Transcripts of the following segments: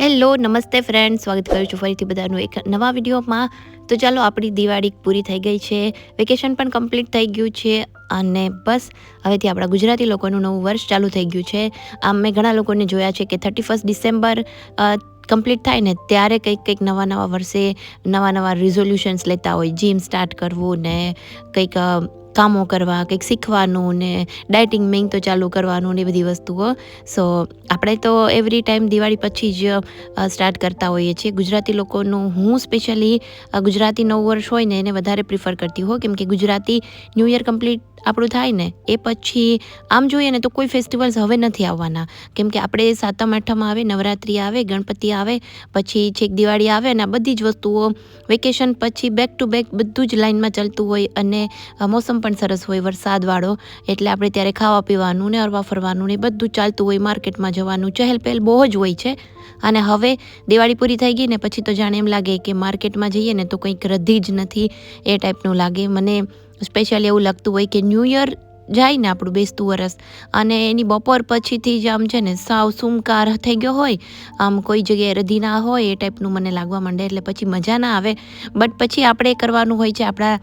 Hello નમસ્તે friend, સ્વાગત કરું છું ફરીથી બધાનું એક નવા વિડીયોમાં. તો ચાલો, આપણી દિવાળી પૂરી થઈ ગઈ છે, વેકેશન પણ કમ્પ્લીટ થઈ ગયું છે અને બસ હવેથી આપણા ગુજરાતી લોકોનું નવું વર્ષ ચાલુ થઈ ગયું છે. આમ મેં ઘણા લોકોને જોયા છે કે 31 ડિસેમ્બર કમ્પ્લીટ થાય ને ત્યારે કંઈક નવા વર્ષે નવા રિઝોલ્યુશન્સ લેતા હોય. જીમ સ્ટાર્ટ કરવું ને કંઈક કામો કરવા, કંઈક શીખવાનું ને ડાયટિંગ મેઇન તો ચાલુ કરવાનું ને બધી વસ્તુઓ. સો આપણે તો એવરી ટાઈમ દિવાળી પછી જ સ્ટાર્ટ કરતા હોઈએ છીએ ગુજરાતી લોકોનું. હું સ્પેશિયલી ગુજરાતી નવું વર્ષ હોય ને એને વધારે પ્રિફર કરતી હોઉં, કેમ કે ગુજરાતી ન્યૂ યર કમ્પ્લીટ આપણું થાય ને એ પછી આમ જોઈએ ને તો કોઈ ફેસ્ટિવલ્સ હવે નથી આવવાના, કેમ કે આપણે સાતમ આઠમ આવે, નવરાત્રિ આવે, ગણપતિ આવે, પછી છેક દિવાળી આવે અને આ બધી જ વસ્તુઓ વેકેશન પછી બેક ટુ બેક બધું જ લાઇનમાં ચાલતું હોય. અને મોસમ પણ સરસ હોય વરસાદવાળો, એટલે આપણે ત્યારે ખાવા પીવાનું ને હરવા ફરવાનું ને બધું ચાલતું હોય. માર્કેટમાં જવાનું ચહેલ પહેલ બહુ જ હોય છે. અને હવે દિવાળી પૂરી થઈ ગઈ ને પછી તો જાણે એમ લાગે કે માર્કેટમાં જઈએ ને તો કંઈક રધી જ નથી, એ ટાઈપનું લાગે. મને સ્પેશિયલી એવું લાગતું હોય કે ન્યૂ યર જાય ને આપણું બેસતું વરસ અને એની બપોર પછીથી જ આમ છે ને સાવ સુમકાર થઈ ગયો હોય, આમ કોઈ જગ્યાએ રધી ના હોય એ ટાઈપનું મને લાગવા માંડે. એટલે પછી મજા ના આવે. બટ પછી આપણે કરવાનું હોય છે આપણા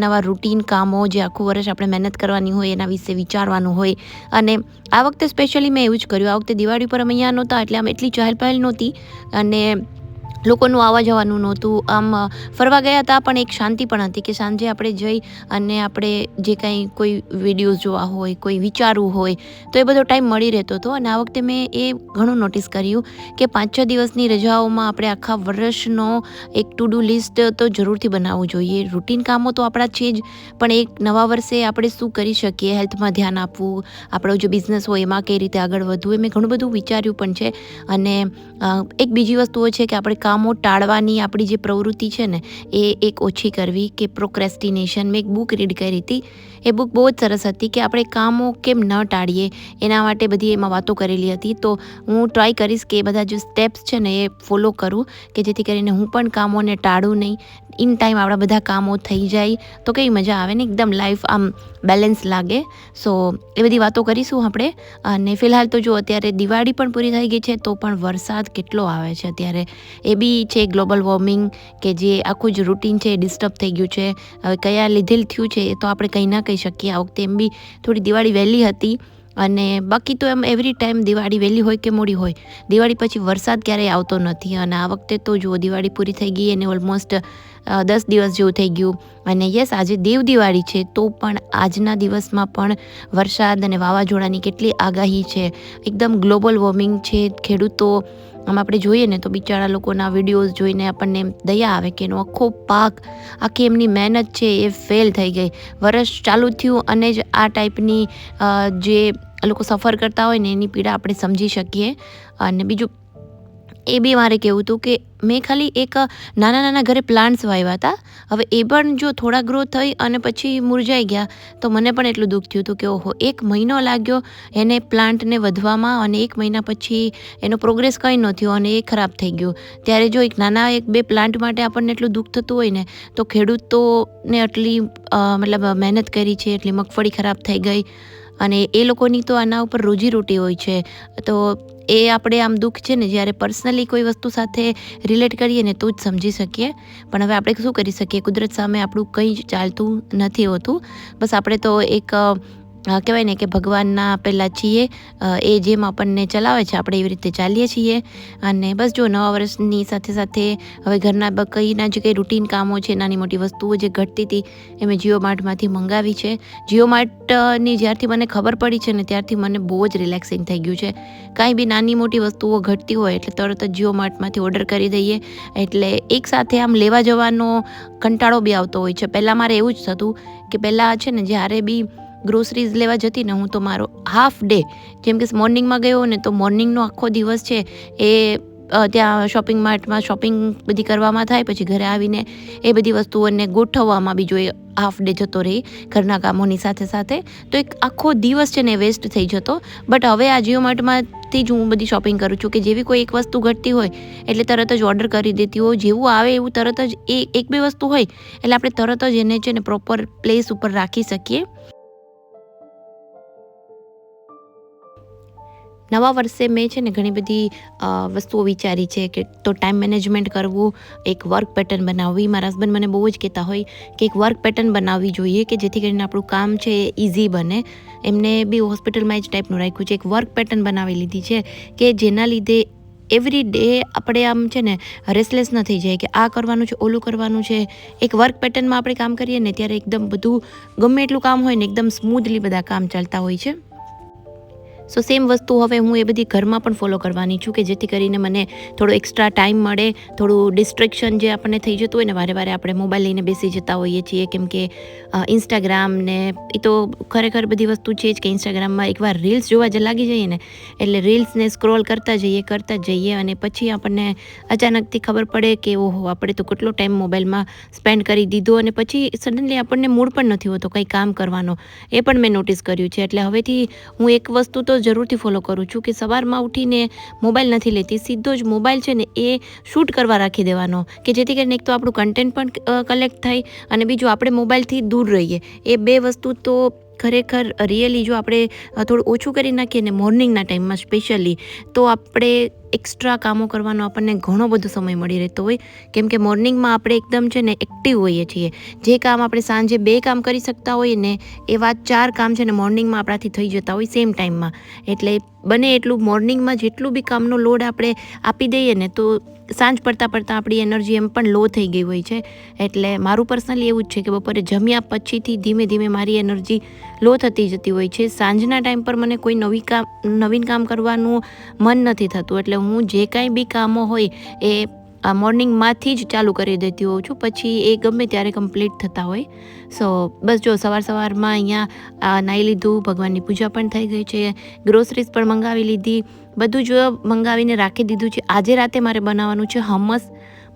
નવા રૂટીન કામો, જે આખું વર્ષ આપણે મહેનત કરવાની હોય એના વિશે વિચારવાનું હોય. અને આ વખતે સ્પેશિયલી મેં એવું જ કર્યું. આ વખતે દિવાળી પર અમે અહીંયા નહોતા, એટલે આમ એટલી ચહેલ પહેલ નહોતી અને લોકોનું આવવા જવાનું નહોતું. આમ ફરવા ગયા હતા પણ એક શાંતિ પણ હતી કે સાંજે આપણે જઈ અને આપણે જે કાંઈ કોઈ વિડીયોઝ જોવા હોય, કોઈ વિચારવું હોય તો એ બધો ટાઈમ મળી રહેતો હતો. અને આ વખતે મેં એ ઘણું નોટિસ કર્યું કે 5-6 દિવસની રજાઓમાં આપણે આખા વર્ષનો એક ટુ ડુ લિસ્ટ તો જરૂરથી બનાવવું જોઈએ. રૂટીન કામો તો આપણા છે જ, પણ એક નવા વર્ષે આપણે શું કરી શકીએ, હેલ્થમાં ધ્યાન આપવું, આપણો જો બિઝનેસ હોય એમાં કઈ રીતે આગળ વધવું, એ મેં ઘણું બધું વિચાર્યું પણ છે. અને એક બીજી વસ્તુઓ છે કે આપણે કામો ટાળવાની આપણી જે પ્રવૃત્તિ છે ને એ એક ઓછી કરવી, કે પ્રોક્રેસ્ટિનેશન. મેં એક બુક રીડ કરી હતી, એ બુક બહુ જ સરસ હતી કે આપણે કામો કેમ ન ટાળીએ એના માટે બધી એમાં વાતો કરેલી હતી. તો હું ટ્રાય કરીશ કે એ બધા જે સ્ટેપ્સ છે ને એ ફોલો કરું, કે જેથી કરીને હું પણ કામોને ટાળું નહીં. ઇન ટાઈમ આપણા બધા કામો થઈ જાય તો કઈ મજા આવે ને, એકદમ લાઈફ આમ બેલેન્સ લાગે. સો એ બધી વાતો કરીશું આપણે. અને ફિલહાલ તો જો અત્યારે દિવાળી પણ પૂરી થઈ ગઈ છે તો પણ વરસાદ કેટલો આવે છે અત્યારે. એ બી છે ગ્લોબલ વોર્મિંગ, કે જે આખું જ રૂટીન છે એ ડિસ્ટર્બ થઈ ગયું છે. હવે કયા લીધેલ થયું છે એ તો આપણે કંઈ ના કહી શકીએ. આ વખતે એમ બી થોડી દિવાળી વહેલી હતી, અને બાકી તો એમ એવરી ટાઈમ દિવાળી વહેલી હોય કે મોડી હોય, દિવાળી પછી વરસાદ ક્યારેય આવતો નથી. અને આ વખતે તો જુઓ, દિવાળી પૂરી થઈ ગઈ અને ઓલમોસ્ટ 10 દિવસ જેવું થઈ ગયું. અને યસ, આજે દેવ દિવાળી છે તો પણ આજના દિવસમાં પણ વરસાદ અને વાવાઝોડાની કેટલી આગાહી છે. એકદમ ગ્લોબલ વોર્મિંગ છે. ખેડૂતો આમ આપણે જોઈએ ને તો બિચારા લોકોના વિડીયોઝ જોઈને આપણને એમ દયા આવે કે એનો આખો પાક, આખી એમની મહેનત છે એ ફેલ થઈ ગઈ. વરસ ચાલુ થયું અને જ આ ટાઈપની જે લોકો સફર કરતા હોય ને એની પીડા આપણે સમજી શકીએ. અને બીજું એ બી મારે કહેવું હતું કે મેં ખાલી એક નાના ઘરે પ્લાન્ટ્સ વાવ્યા હતા. હવે એ પણ જો થોડા ગ્રો થઈ અને પછી મુરઝાઈ ગયા તો મને પણ એટલું દુઃખ થયું હતું કે ઓહો, 1 મહિનો લાગ્યો એને પ્લાન્ટને વધવામાં અને 1 મહિના પછી એનો પ્રોગ્રેસ કંઈ ન થયો અને એ ખરાબ થઈ ગયું. ત્યારે જો એક નાના 1-2 પ્લાન્ટ માટે આપણને એટલું દુઃખ થતું હોય ને, તો ખેડૂતોને આટલી મતલબ મહેનત કરી છે, એટલી મગફળી ખરાબ થઈ ગઈ અને એ લોકોની તો આના ઉપર રોજીરોટી હોય છે. તો એ આપણે આમ દુઃખ છે ને જ્યારે પર્સનલી કોઈ વસ્તુ સાથે રિલેટ કરીએ ને તો જ સમજી શકીએ. પણ હવે આપણે શું કરી શકીએ, કુદરત સામે આપણું કંઈ જ ચાલતું નથી હોતું. બસ આપણે તો એક કહેવાય ને કે ભગવાનના પહેલાં છીએ, એ જેમ આપણને ચલાવે છે આપણે એવી રીતે ચાલીએ છીએ. અને બસ જો, નવા વર્ષની સાથે સાથે હવે ઘરના બકીના જે કંઈ રૂટીન કામો છે, નાની મોટી વસ્તુઓ જે ઘટતી હતી એ મેં જીઓ માર્ટમાંથી મંગાવી છે. જીઓ માર્ટની જ્યારથી મને ખબર પડી છે ને ત્યારથી મને બહુ જ રિલેક્સિંગ થઈ ગયું છે. કાંઈ બી નાની મોટી વસ્તુઓ ઘટતી હોય એટલે તરત જ જીઓ માર્ટમાંથી ઓર્ડર કરી દઈએ, એટલે એકસાથે આમ લેવા જવાનો કંટાળો બી આવતો હોય છે. પહેલાં મારે એવું જ થતું કે પહેલાં છે ને જ્યારે બી ગ્રોસરીઝ લેવા જતી ને હું, તો મારો હાફ ડે, જેમ કે મોર્નિંગમાં ગયો ને તો મોર્નિંગનો આખો દિવસ છે એ ત્યાં શોપિંગ માર્ટમાં શોપિંગ બધી કરવામાં થાય, પછી ઘરે આવીને એ બધી વસ્તુઓને ગોઠવવામાં બી જોઈએ હાફ ડે જતો રહે ઘરના કામોની સાથે સાથે. તો એક આખો દિવસ છે ને વેસ્ટ થઈ જતો. બટ હવે આ જીઓ માર્ટમાંથી જ હું બધી શોપિંગ કરું છું, કે જેવી કોઈ એક વસ્તુ ઘટતી હોય એટલે તરત જ ઓર્ડર કરી દેતી હોય. જેવું આવે એવું તરત જ એ 1-2 વસ્તુ હોય એટલે આપણે તરત જ એને છે ને પ્રોપર પ્લેસ ઉપર રાખી શકીએ. નવા વર્ષે મેં છે ને ઘણી બધી વસ્તુઓ વિચારી છે કે તો ટાઈમ મેનેજમેન્ટ કરવું, એક વર્ક પેટર્ન બનાવવી. મારા હસબન્ડ મને બહુ જ કહેતા હોય કે એક વર્ક પેટર્ન બનાવવી જોઈએ કે જેથી કરીને આપણું કામ છે એ ઇઝી બને. એમને બી હોસ્પિટલમાં જ ટાઈપનું રાખ્યું છે, એક વર્ક પેટર્ન બનાવી લીધી છે કે જેના લીધે એવરી ડે આપણે આમ છે ને રેસલેસ ન થઈ જાય કે આ કરવાનું છે, ઓલું કરવાનું છે. એક વર્ક પેટર્નમાં આપણે કામ કરીએ ને ત્યારે એકદમ બધું ગમે એટલું કામ હોય ને એકદમ સ્મૂધલી બધા કામ ચાલતા હોય છે. સો સેમ વસ્તુ હવે હું એ બધી ઘરમાં પણ ફોલો કરવાની છું કે જેથી કરીને મને થોડો એક્સ્ટ્રા ટાઈમ મળે, થોડું ડિસ્ટ્રેક્શન જે આપણને થઈ જતું હોય ને, વારે વારે આપણે મોબાઈલ લઈને બેસી જતા હોઈએ છીએ કેમ કે ઇન્સ્ટાગ્રામ ને એ તો ખરેખર બધી વસ્તુ છે જ કે ઇન્સ્ટાગ્રામમાં એકવાર રીલ્સ જોવા જ લાગી જઈએ ને એટલે રીલ્સને સ્ક્રોલ કરતા જઈએ અને પછી આપણને અચાનકથી ખબર પડે કે ઓહો આપણે તો કેટલો ટાઈમ મોબાઈલમાં સ્પેન્ડ કરી દીધો અને પછી સડનલી આપણને મૂડ પણ નથી હોતો કંઈ કામ કરવાનો. એ પણ મેં નોટિસ કર્યું છે. એટલે હવેથી હું એક વસ્તુ તો જરૂરથી ફોલો કરું છું કે સવારમાં ઉઠીને મોબાઈલ નથી લેતી, સીધો જ મોબાઈલ છે ને એ શૂટ કરવા રાખી દેવાનો કે જેથી કરીને એક તો આપણું કન્ટેન્ટ પણ કલેક્ટ થાય અને બીજું આપણે મોબાઈલથી દૂર રહીએ. એ બે વસ્તુ તો ખરેખર રિયલી જો આપણે થોડું ઓછું કરી નાખીએ ને મોર્નિંગના ટાઈમમાં સ્પેશિયલી તો આપણે એક્સ્ટ્રા કામો કરવાનો આપણને ઘણો બધો સમય મળી રહેતો હોય કેમ કે મોર્નિંગમાં આપણે એકદમ છે ને એક્ટિવ હોઈએ છીએ. જે કામ આપણે સાંજે 2 કામ કરી શકતા હોઈએ ને એવા 4 કામ છે ને મોર્નિંગમાં આપણાથી થઈ જતા હોય સેમ ટાઈમમાં. એટલે બને એટલું મોર્નિંગમાં જેટલું બી કામનો લોડ આપણે આપી દઈએ ને તો સાંજ પડતાં આપણી એનર્જી એમ પણ લો થઈ ગઈ હોય છે. એટલે મારું પર્સનલી એવું જ છે કે બપોરે જમ્યા પછીથી ધીમે ધીમે મારી એનર્જી લો થતી જતી હોય છે. સાંજના ટાઈમ પર મને કોઈ નવીન કામ કરવાનું મન નથી થતું એટલે હું જે કાંઈ બી કામો હોય એ મોર્નિંગમાંથી જ ચાલુ કરી દેતી હોઉં છું, પછી એ ગમે ત્યારે કમ્પ્લીટ થતા હોય. સો બસ જો સવારમાં અહીંયા નાહી લીધું, ભગવાનની પૂજા પણ થઈ ગઈ છે, ગ્રોસરીઝ પણ મંગાવી લીધી, બધું જ મંગાવીને રાખી દીધું છે. આજે રાતે મારે બનાવવાનું છે હમ્મસ.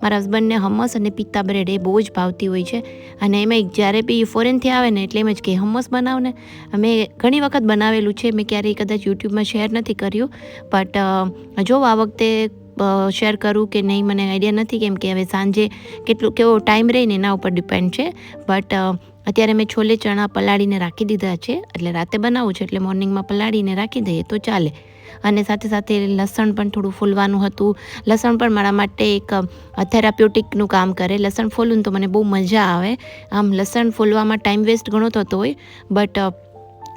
મારા હસબન્ડને હમ્મસ અને પિત્તા બ્રેડ એ બહુ જ ભાવતી હોય છે અને એમાં જ્યારે બી ફોરેનથી આવે ને એટલે એમ જ કે હમ્મસ બનાવને. મેં ઘણી વખત બનાવેલું છે, મેં ક્યારેય કદાચ યુટ્યુબમાં શેર નથી કર્યું બટ જો આ વખતે શેર કરું કે નહીં મને આઈડિયા નથી કેમ કે હવે સાંજે કેવો ટાઈમ રહે ને એના ઉપર ડિપેન્ડ છે. બટ અત્યારે મેં છોલે ચણા પલાળીને રાખી દીધા છે એટલે રાતે બનાવું છે એટલે મોર્નિંગમાં પલાળીને રાખી દઈએ તો ચાલે. અને સાથે સાથે લસણ પણ થોડું ફોલવાનું હતું. લસણ પણ મારા માટે એક થેરાપ્યુટિકનું કામ કરે. લસણ ફોલું તો મને બહુ મજા આવે. આમ લસણ ફોલવામાં ટાઈમ વેસ્ટ ઘણો થતો હોય બટ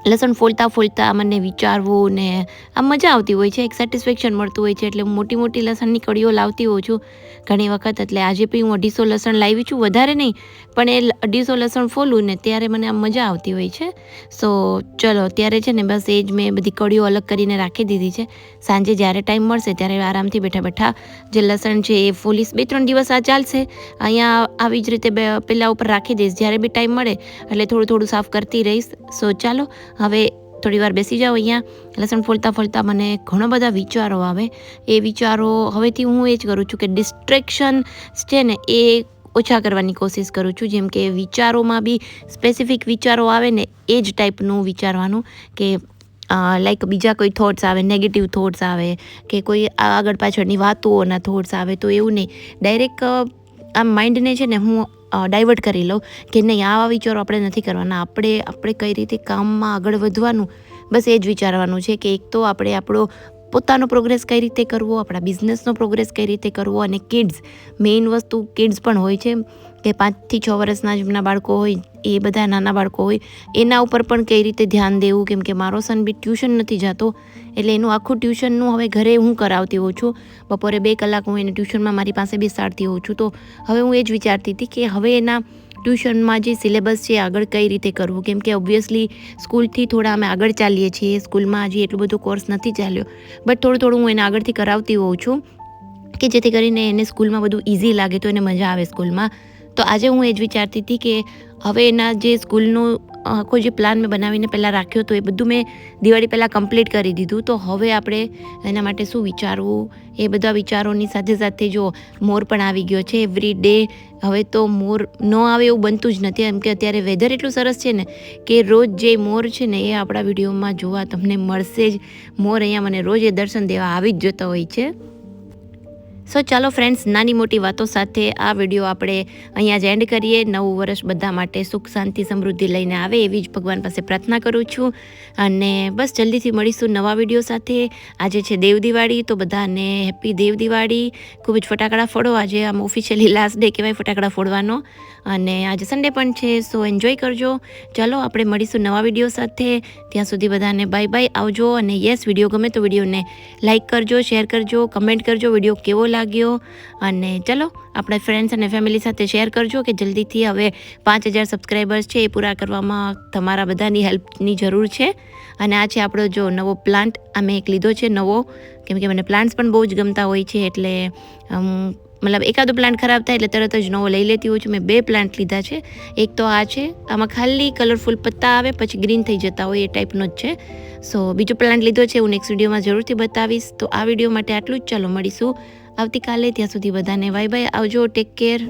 લસણ ફોલતા મને વિચારવું ને આમ મજા આવતી હોય છે, એક સેટિસ્ફેક્શન મળતું હોય છે. એટલે હું મોટી લસણની કળીઓ લાવતી હોઉં છું ઘણી વખત. એટલે આજે બી હું 250 લસણ લાવી છું, વધારે નહીં પણ એ 250 લસણ ફોલું ને ત્યારે મને આમ મજા આવતી હોય છે. સો ચલો ત્યારે છે ને બસ એ જ મેં બધી કળીઓ અલગ કરીને રાખી દીધી છે. સાંજે જ્યારે ટાઈમ મળશે ત્યારે આરામથી બેઠા જે લસણ છે એ ફોલીશ. 2-3 દિવસ આ ચાલશે. અહીંયા આવી જ રીતે પેલા ઉપર રાખી દઈશ, જ્યારે બી ટાઈમ મળે એટલે થોડું સાફ કરતી રહીશ. સો ચાલો હવે થોડી વાર બેસી જાઓ. અહીંયા લસણ ફોલતા મને ઘણા બધા વિચારો આવે. એ વિચારો હવેથી હું એ જ કરું છું કે ડિસ્ટ્રેક્શન છે ને એ ઓછા કરવાની કોશિશ કરું છું. જેમ કે વિચારોમાં બી સ્પેસિફિક વિચારો આવે ને એ જ ટાઈપનું વિચારવાનું કે લાઈક બીજા કોઈ થોટ્સ આવે, નેગેટિવ થોટ્સ આવે કે કોઈ આગળ પાછળની વાતોના થોટ્સ આવે તો એવું નહીં, ડાયરેક્ટ આમ માઇન્ડને છે ને હું ડાયવર્ટ કરી લઉં કે નહીં આવા વિચારો આપણે નથી કરવાના. આપણે કઈ રીતે કામમાં આગળ વધવાનું બસ એ જ વિચારવાનું છે કે એક તો આપણે આપણો પોતાનો પ્રોગ્રેસ કઈ રીતે કરવો, આપણા બિઝનેસનો પ્રોગ્રેસ કઈ રીતે કરવો અને કિડ્સ, મેઇન વસ્તુ કિડ્સ પણ હોય છે કે 5 થી 6 વર્ષના જેમના બાળકો હોય એ બધા નાના બાળકો હોય એના ઉપર પણ કઈ રીતે ધ્યાન દેવું. કેમ કે મારો સન બી ટ્યુશન નથી જતો એટલે એનું આખું ટ્યુશનનું હવે ઘરે હું કરાવતી હોઉં છું. બપોરે 2 કલાક હું એને ટ્યુશનમાં મારી પાસે બેસાડતી હોઉં છું. તો હવે હું એ જ વિચારતી હતી કે હવે એના ટ્યુશનમાં જે સિલેબસ છે આગળ કઈ રીતે કરવું. કેમ કે ઓબ્વિયસલી સ્કૂલથી થોડા અમે આગળ ચાલીએ છીએ, સ્કૂલમાં હજી એટલો બધો કોર્સ નથી ચાલ્યો બટ થોડું હું એને આગળથી કરાવતી હોઉં છું કે જેથી કરીને એને સ્કૂલમાં બધું ઇઝી લાગે તો એને મજા આવે સ્કૂલમાં. તો આજે હું એ જ વિચારતી હતી કે હવે એના જે સ્કૂલનું કોઈ જે પ્લાન મેં બનાવીને પહેલાં રાખ્યો તો એ બધું મેં દિવાળી પહેલાં કમ્પ્લીટ કરી દીધું. તો હવે આપણે એના માટે શું વિચારવું એ બધા વિચારોની સાથે જો મોર પણ આવી ગયો છે એવરી ડે. હવે તો મોર ન આવે એવું બનતું જ નથી એમ કે અત્યારે વેધર એટલું સરસ છે ને કે રોજ જે મોર છે ને એ આપણા વિડીયોમાં જોવા તમને મળશે જ. મોર અહીંયા મને રોજ એ દર્શન દેવા આવી જ જતો હોય છે. સો ચાલો ફ્રેન્ડ્સ, નાની મોટી વાતો સાથે આ વિડીયો આપણે અહીંયા જ એન્ડ કરીએ. નવું વર્ષ બધા માટે સુખ શાંતિ સમૃદ્ધિ લઈને આવે એવી જ ભગવાન પાસે પ્રાર્થના કરું છું. અને બસ જલ્દીથી મળીશું નવા વિડીયો સાથે. આજે છે દેવ દિવાળી, તો બધાને હેપી દેવ દિવાળી. ખૂબ જ ફટાકડા ફોડો. આજે આમ ઓફિશિયલી લાસ્ટ ડે કહેવાય ફટાકડા ફોડવાનો, અને આજે સન્ડે પણ છે, સો એન્જોય કરજો. ચાલો આપણે મળીશું નવા વિડીયો સાથે. ત્યાં સુધી બધાને બાય બાય, આવજો. અને યસ, વિડીયો ગમે તો વિડીયોને લાઇક કરજો, શેર કરજો, કમેન્ટ કરજો વિડીયો કેવો લાગ્યો. અને ચલો આપણે ફ્રેન્ડ્સ અને ફેમિલી સાથે શેર કરજો કે જલ્દીથી હવે 5000 સબસ્ક્રાઈબર્સ છે એ પૂરા કરવામાં તમારા બધાની હેલ્પની જરૂર છે. અને આ છે આપણો જો નવો પ્લાન્ટ, આ મેં એક લીધો છે નવો, કેમ કે મને પ્લાન્ટ્સ પણ બહુ જ ગમતા હોય છે. એટલે મતલબ એકાદો પ્લાન્ટ ખરાબ થાય એટલે તરત જ નવો લઈ લેતી હોઉં છું. મેં 2 પ્લાન્ટ લીધા છે. એક તો આ છે, આમાં ખાલી કલરફુલ પત્તા આવે પછી ગ્રીન થઈ જતા હોય એ ટાઈપનો જ છે. સો બીજો પ્લાન્ટ લીધો છે, હું નેક્સ્ટ વિડીયોમાં જરૂરથી બતાવીશ. તો આ વિડીયો માટે આટલું જ. ચાલો મળીશું આવતીકાલે. ત્યાં સુધી બધાને બાય બાય, આવજો, ટેક કેર.